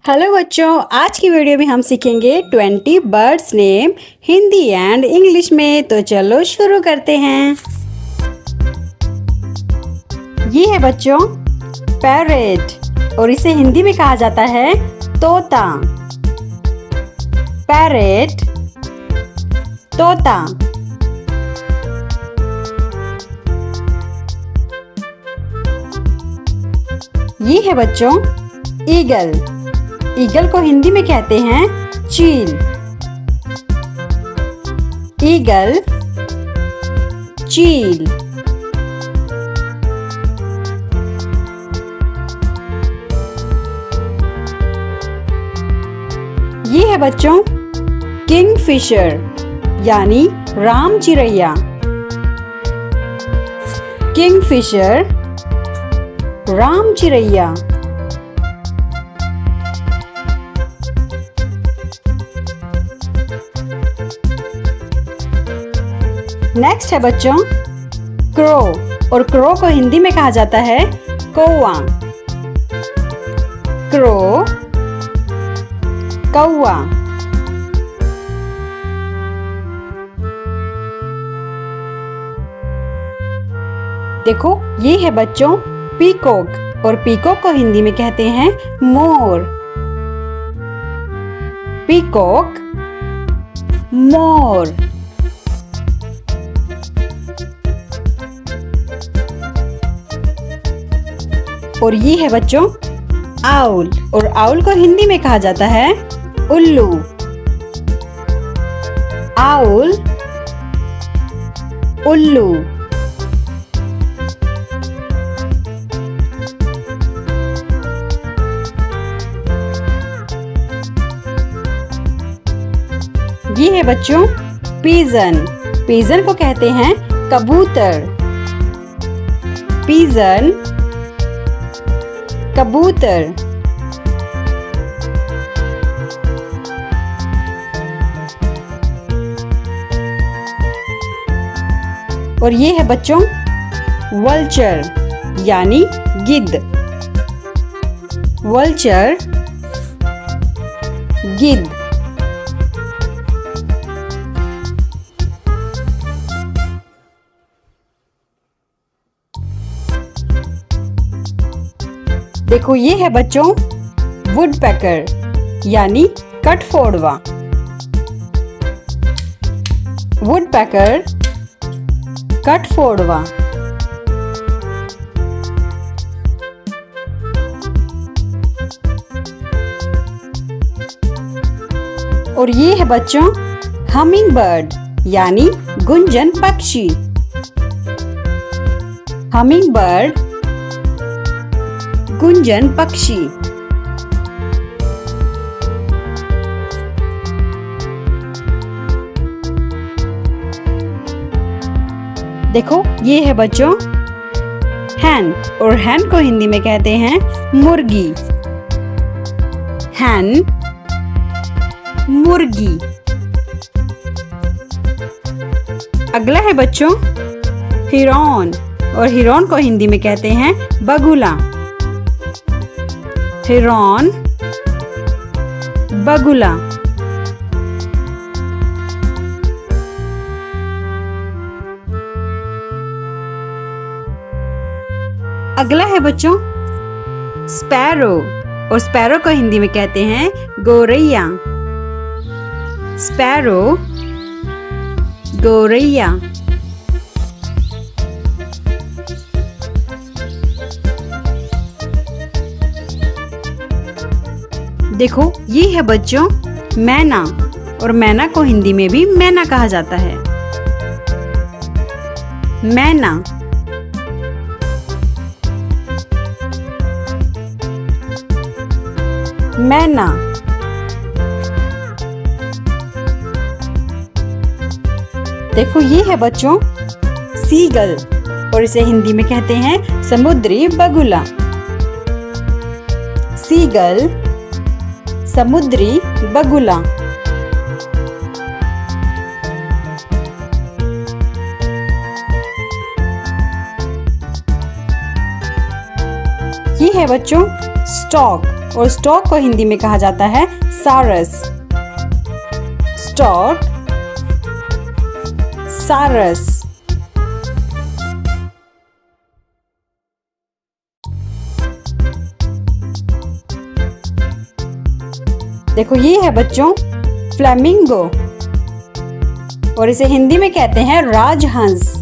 Hello बच्चों, आज की वीडियो में हम सीखेंगे 20 birds name Hindi and English में। तो चलो शुरू करते हैं। ये है बच्चों पैरेट और इसे हिंदी में कहा जाता है तोता। पैरेट, तोता। ये है बच्चों ईगल। ईगल को हिंदी में कहते हैं चील। ईगल, चील। ये है बच्चों किंगफिशर यानी राम चिरैया। किंगफिशर, राम चिरैया। नेक्स्ट है बच्चों क्रो और क्रो को हिंदी में कहा जाता है कौवा। क्रो, कौवा। देखो ये है बच्चों पीकॉक और पीकॉक को हिंदी में कहते हैं मोर। पीकॉक, मोर। और ये है बच्चों आउल और आउल को हिंदी में कहा जाता है उल्लू। आउल, उल्लू। ये है बच्चों पीजन। पीजन को कहते हैं कबूतर। पीजन, कबूतर। और ये है बच्चों वल्चर यानी गिद्ध। वल्चर, गिद्ध। देखो ये है बच्चों वुडपेकर यानी कठफोड़वा। वुडपेकर, कठफोड़वा। और ये है बच्चों हमिंग बर्ड यानी गुंजन पक्षी। हमिंग बर्ड, गुंजन पक्षी। देखो ये है बच्चों हैन और हैन को हिंदी में कहते हैं मुर्गी। हैन, मुर्गी। अगला है बच्चों हिरन और हिरन को हिंदी में कहते हैं बगुला। हिरन, बगुला। अगला है बच्चों स्पैरो और स्पैरो को हिंदी में कहते हैं गोरैया। स्पैरो, गोरैया। देखो ये है बच्चों मैना और मैना को हिंदी में भी मैना कहा जाता है। मैना। मैना। देखो ये है बच्चों सीगल और इसे हिंदी में कहते हैं समुद्री बगुला। सीगल, समुद्री बगुला। ये है बच्चों स्टॉक और स्टॉक को हिंदी में कहा जाता है सारस। स्टॉक, सारस। देखो ये है बच्चों फ्लेमिंगो, और इसे हिंदी में कहते हैं राजहंस।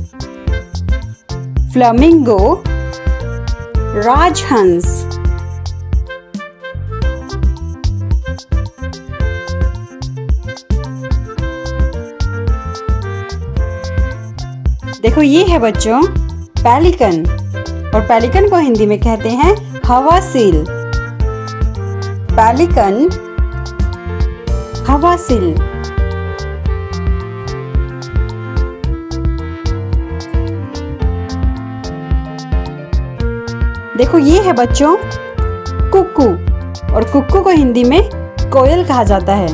फ्लेमिंगो, राजहंस। देखो ये है बच्चों पेलिकन, और पेलिकन को हिंदी में कहते हैं हवासील। पेलिकन, हवासील। देखो ये है बच्चों कुक्कू, और कुक्कू को हिंदी में कोयल कहा जाता है।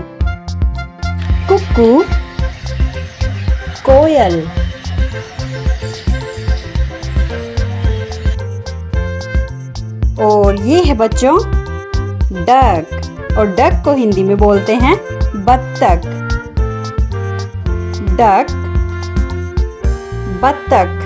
कुक्कू, कोयल। और ये है बच्चों डक, और डक को हिंदी में बोलते हैं बत्तख। डक, बत्तख।